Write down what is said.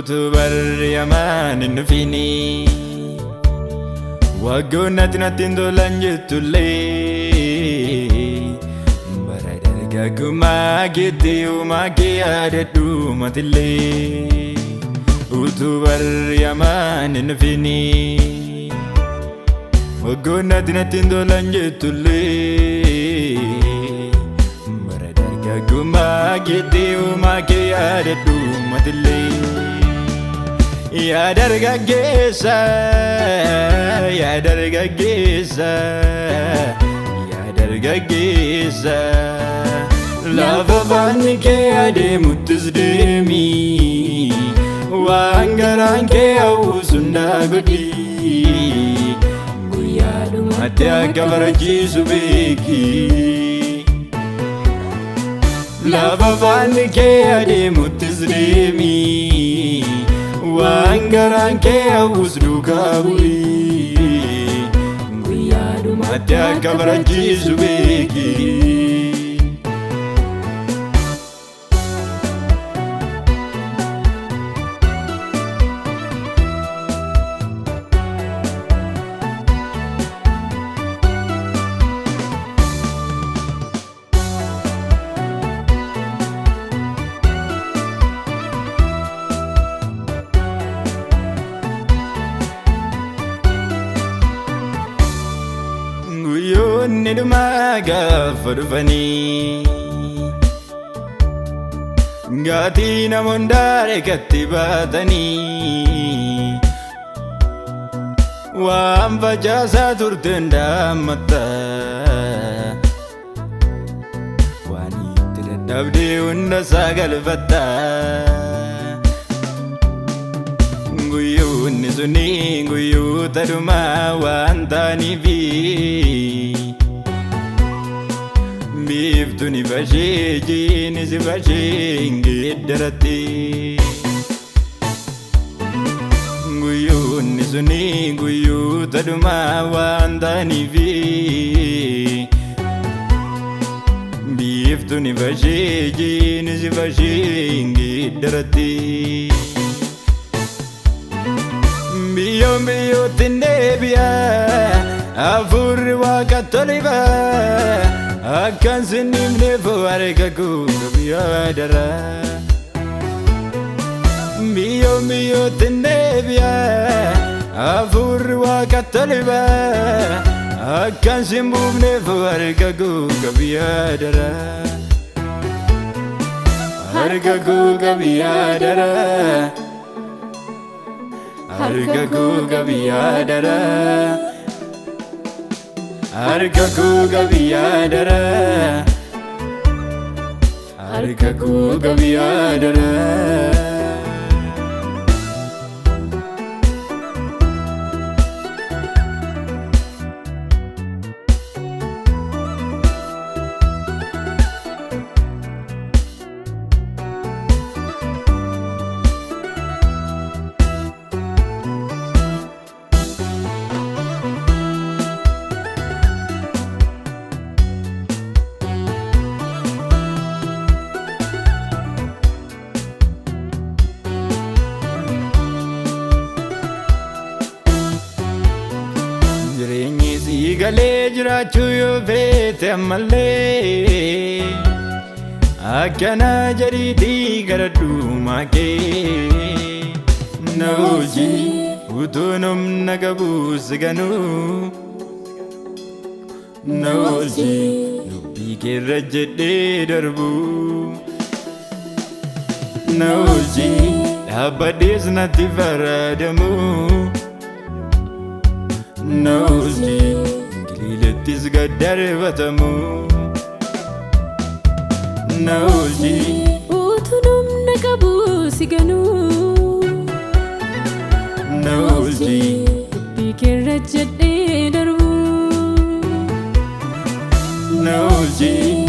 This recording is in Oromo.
utubar yaman innufini waggoonnatti natti hin tolan jettullee bara dargagummaa keetti uumaa kee yaadadhu matillee utubar yaman innufini waggoonnatti natti hin tolan jettullee bara dargagummaa keetti uumaa kee yaadadhu matillee yaa dargaggeessa yaa dargaggeessa yaa dargaggeessa lafa faanni kee adeemuttis deemi waan garaan kee hawwuus hundaa godhi guyyaadhumatti akka barachiisu beeki lafa faanni kee adeemuttis deemi waan garaan kee hawwuus duukaa bu'i guyyaadhumatti akka barachiisu beeki guyyoonni dhumaa gaafa dhufanii gaatii namoonni daareekatti baatanii waan facaasaa turteen daammatta waan itti dadhabdee hunda isaa galfatta guyyoonni suni guyyoota dhumaa waan ta'aniifi biiftuun ifashee jiinis ifashee hin geeddaratti guyyoonni suni guyyoota dhumaa waan ta'aniifi biiftuun ifashee jiinis ifashee hin geeddaratti biyyoon biyyootti deebi'a hafuurri waaqa toliba akkan sinniifneef harka koo gabiyyaa dara biyyoon biyyootti deebi'a hafuurri waaqa toliba akkan sinbuufneef harka koo gabiyyaa dara harka koo gabiyyaa dara harka koo gabiyyaa dara harka koo gabiyyaa dara harka koo gabiyyaa dara jireenyi sii galee jiraachuu yoo feete ammallee akkana jedhiitii gara dhumaa kee na hojii utuu namna qabuu siganuu na hojii dubbii keerra jedhee darbuu na hojii dhaabbadhees natti faradamuu na hojii giliilettis gaddarbatamu na hojii utuu namna qabuu siganuu na hojii dubbii keerra jedhee darbuu na hojii